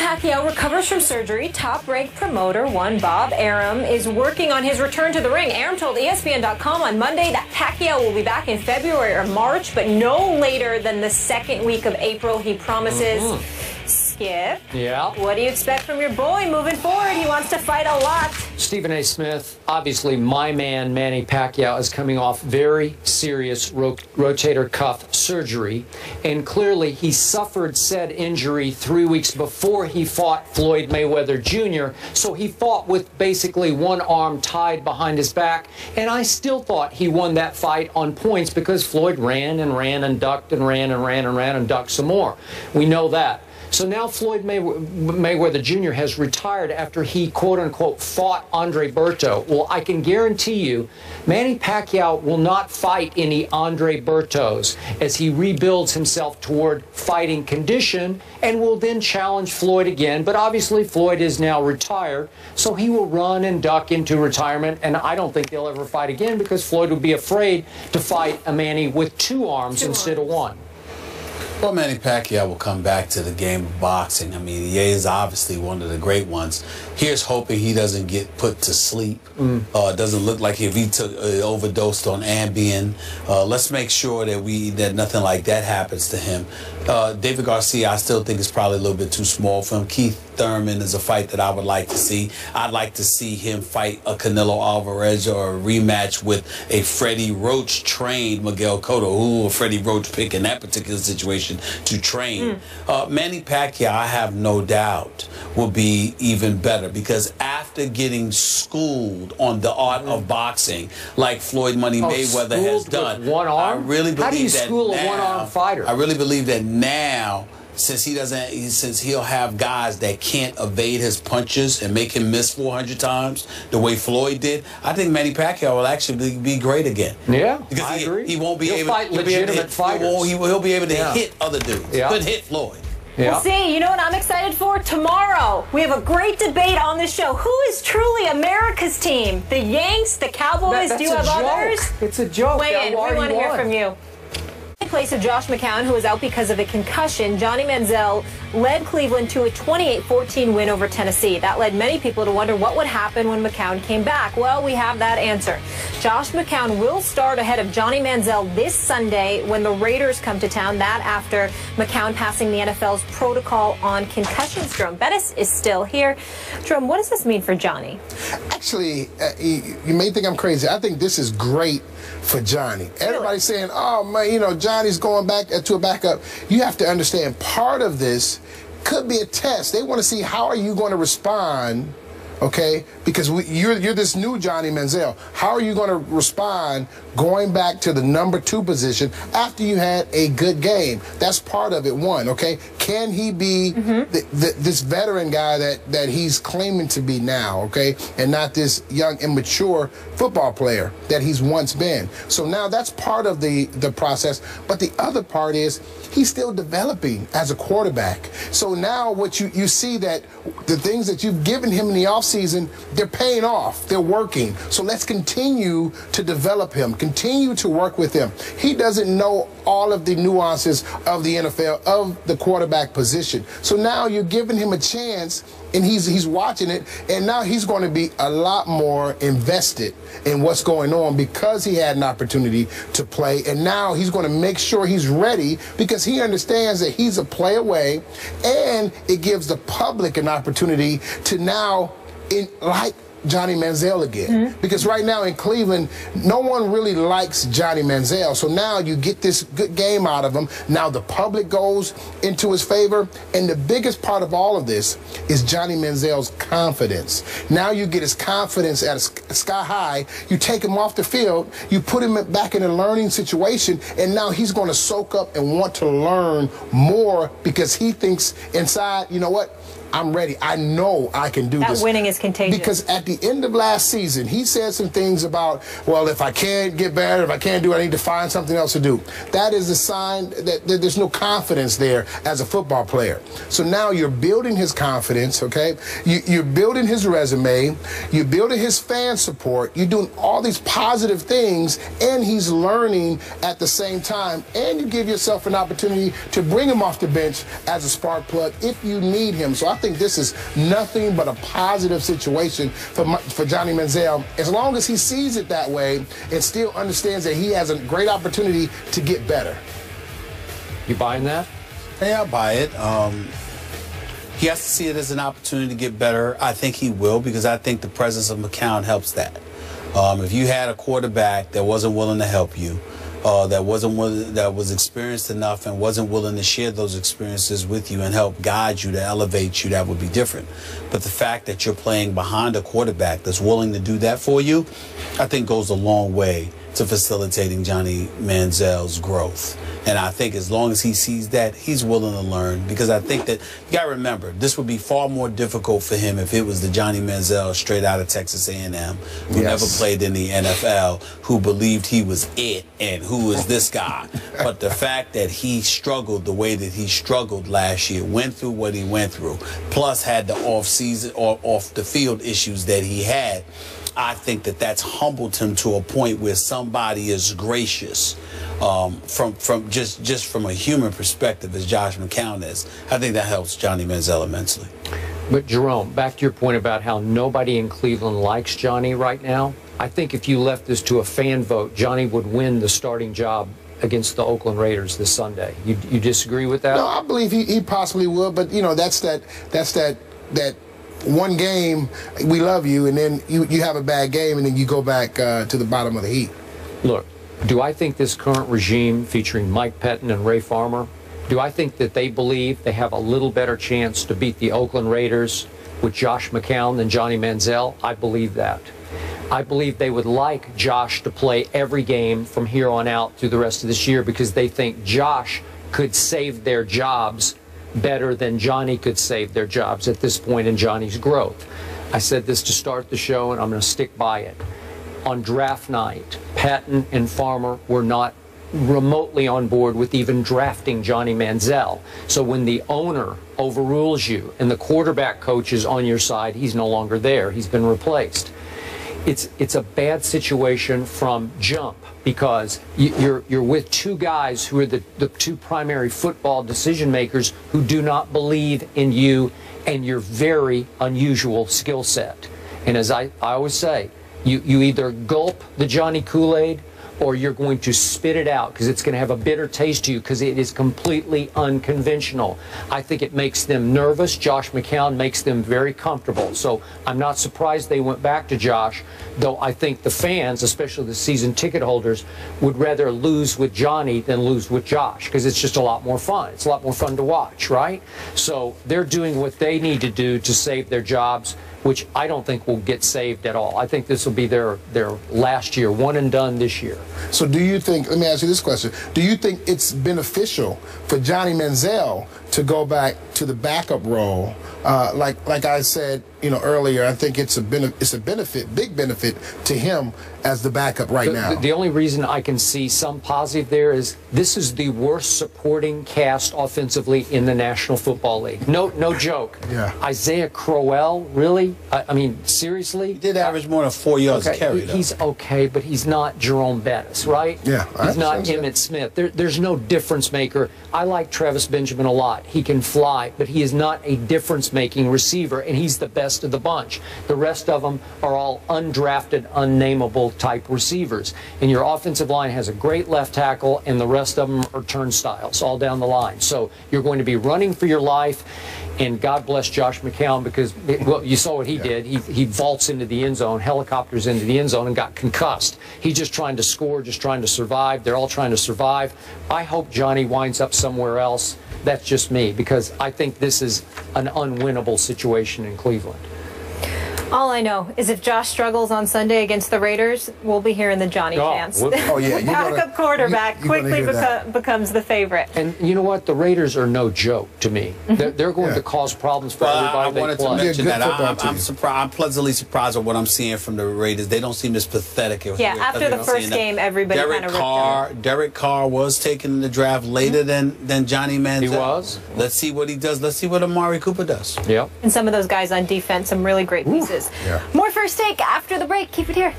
Pacquiao recovers from surgery. Top-ranked promoter one Bob Arum is working on his return to the ring. Arum told ESPN.com on Monday that Pacquiao will be back in February or March, but no later than the second week of April, he promises. Skip, yeah. What do you expect from your boy moving forward? He wants to fight a lot. Stephen A. Smith, obviously my man Manny Pacquiao is coming off very serious rotator cuff surgery, and clearly he suffered said injury 3 weeks before he fought Floyd Mayweather Jr., so he fought with basically one arm tied behind his back, and I still thought he won that fight on points because Floyd ran and ran and ducked and ran and ran and ran and ducked some more. We know that. So now Floyd Mayweather Jr. has retired after he, quote-unquote, fought Andre Berto. Well, I can guarantee you Manny Pacquiao will not fight any Andre Bertos as he rebuilds himself toward fighting condition and will then challenge Floyd again. But obviously Floyd is now retired, so he will run and duck into retirement, and I don't think they'll ever fight again because Floyd would be afraid to fight a Manny with two arms instead of one. Well, Manny Pacquiao will come back to the game of boxing. I mean, he is obviously one of the great ones. Here's hoping he doesn't get put to sleep. It doesn't look like if he took overdosed on Ambien. Let's make sure that nothing like that happens to him. David Garcia, I still think is probably a little bit too small for him. Keith Thurman is a fight that I would like to see. I'd like to see him fight a Canelo Alvarez or a rematch with a Freddie Roach-trained Miguel Cotto, who Freddie Roach picked in that particular situation to train. Manny Pacquiao, I have no doubt, will be even better because after getting schooled on the art of boxing, like Floyd Money Mayweather has done, with one arm? I really believe How do you that school now, a one-arm fighter? I really believe that now, since he'll have guys that can't evade his punches and make him miss 400 times the way Floyd did, I think Manny Pacquiao will actually be great again. Yeah, because I agree. He won't be He'll able fight to legitimate fighters. He'll be able to hit other dudes. Couldn't hit Floyd. We'll see. You know what I'm excited for? Tomorrow, we have a great debate on this show. Who is truly America's team? The Yanks, the Cowboys? Do you have others? It's a joke. Weigh in. We want to hear from you. In place of Josh McCown, who was out because of a concussion, Johnny Manziel led Cleveland to a 28-14 win over Tennessee. That led many people to wonder what would happen when McCown came back. Well, we have that answer. Josh McCown will start ahead of Johnny Manziel this Sunday when the Raiders come to town. That after McCown passing the NFL's protocol on concussions. Jerome Bettis is still here. Jerome, what does this mean for Johnny? Actually, you may think I'm crazy. I think this is great for Johnny. Everybody's saying, oh, man, you know, Johnny's going back to a backup. You have to understand part of this could be a test. They want to see how are you going to respond, okay? Because you're this new Johnny Manziel. How are you going to respond going back to the #2 position after you had a good game? That's part of it, one, okay? Can he be this veteran guy that he's claiming to be now, okay? And not this young, immature football player that he's once been. So now that's part of the process. But the other part is he's still developing as a quarterback. So now what you see that the things that you've given him in the offseason, they're paying off. They're working. So let's continue to develop him, continue to work with him. He doesn't know all of the nuances of the NFL, of the quarterback position. So now you're giving him a chance, and he's watching it, and now he's going to be a lot more invested in what's going on because he had an opportunity to play, and now he's going to make sure he's ready because he understands that he's a play away, and it gives the public an opportunity to now like Johnny Manziel again. Because right now in Cleveland, no one really likes Johnny Manziel. So now you get this good game out of him. Now the public goes into his favor. And the biggest part of all of this is Johnny Manziel's confidence. Now you get his confidence at a sky high. You take him off the field. You put him back in a learning situation. And now he's going to soak up and want to learn more because he thinks inside, you know what? I'm ready. I know I can do this. That winning is contagious. Because at the the end of last season, he said some things about, well, if I can't get better, if I can't do it, I need to find something else to do. That is a sign that there's no confidence there as a football player. So now you're building his confidence, okay? You're building his resume. You're building his fan support. You're doing all these positive things, and he's learning at the same time. And you give yourself an opportunity to bring him off the bench as a spark plug if you need him. So I think this is nothing but a positive situation for Johnny Manziel, as long as he sees it that way and still understands that he has a great opportunity to get better. You buying that? Yeah, I buy it. He has to see it as an opportunity to get better. I think he will, because I think the presence of McCown helps that. If you had a quarterback that wasn't willing to help you, that was experienced enough and wasn't willing to share those experiences with you and help guide you, to elevate you, that would be different. But the fact that you're playing behind a quarterback that's willing to do that for you, I think goes a long way to facilitating Johnny Manziel's growth. And I think as long as he sees that, he's willing to learn, because I think that, you got to remember, this would be far more difficult for him if it was the Johnny Manziel straight out of Texas A&M, who never played in the NFL, who believed he was it and who was this guy. But the fact that he struggled the way that he struggled last year, went through what he went through, plus had the off-season or off-the-field issues that he had, I think that that's humbled him to a point where somebody is gracious from just from a human perspective, as Josh McCown is. I think that helps Johnny Manziel immensely. But Jerome, back to your point about how nobody in Cleveland likes Johnny right now, I think if you left this to a fan vote, Johnny would win the starting job against the Oakland Raiders this Sunday. You disagree with that? No, I believe he possibly would, but you know, that's that one game, we love you, and then you have a bad game, and then you go back to the bottom of the heap. Look, do I think this current regime, featuring Mike Pettin and Ray Farmer, do I think that they believe they have a little better chance to beat the Oakland Raiders with Josh McCown than Johnny Manziel? I believe that. I believe they would like Josh to play every game from here on out through the rest of this year, because they think Josh could save their jobs better than Johnny could save their jobs at this point in Johnny's growth. I said this to start the show, and I'm going to stick by it. On draft night, Patton and Farmer were not remotely on board with even drafting Johnny Manziel. So when the owner overrules you and the quarterback coach is on your side, he's no longer there. He's been replaced. It's a bad situation from jump, because you're with two guys who are the two primary football decision makers who do not believe in you and your very unusual skill set. And as I always say, you either gulp the Johnny Kool-Aid or you're going to spit it out, because it's going to have a bitter taste to you, because it is completely unconventional. I think it makes them nervous. Josh McCown makes them very comfortable. So I'm not surprised they went back to Josh, though I think the fans, especially the season ticket holders, would rather lose with Johnny than lose with Josh, because it's just a lot more fun. It's a lot more fun to watch, right? So they're doing what they need to do to save their jobs, which I don't think will get saved at all. I think this will be their last year, one and done this year. So do you think, let me ask you this question, do you think it's beneficial for Johnny Manziel to go back to the backup role? Like I said, earlier, I think it's a benefit, big benefit to him as the backup right now. The only reason I can see some positive there is this is the worst supporting cast offensively in the National Football League. No joke. Yeah. Isaiah Crowell, really? I mean, seriously? He did average more than 4 yards a carry, though. He's okay, but he's not Jerome Bettis, right? Yeah. He's not Emmitt Smith. There's no difference maker. I like Travis Benjamin a lot. He can fly, but he is not a difference-making receiver, and he's the best of the bunch. The rest of them are all undrafted, unnameable type receivers. And your offensive line has a great left tackle, and the rest of them are turnstiles all down the line. So you're going to be running for your life, and God bless Josh McCown, because, well, you saw what he did. He vaults into the end zone, helicopters into the end zone, and got concussed. He's just trying to score, just trying to survive. They're all trying to survive. I hope Johnny winds up somewhere else. That's just me, because I think this is an unwinnable situation in Cleveland. All I know is if Josh struggles on Sunday against the Raiders, we'll be hearing the Johnny chants. Oh, yeah. The backup quarterback quickly becomes the favorite. And you know what? The Raiders are no joke to me. They're going to cause problems for everybody I they wanted play. to mention that. I'm surprised. I'm pleasantly surprised at what I'm seeing from the Raiders. They don't seem as pathetic. Yeah, after the first game, everybody kind of Derek Carr was taken in the draft later than Johnny Manziel. He was. Let's see what he does. Let's see what Amari Cooper does. Yep. And some of those guys on defense, some really great pieces. Yeah. More First Take after the break. Keep it here.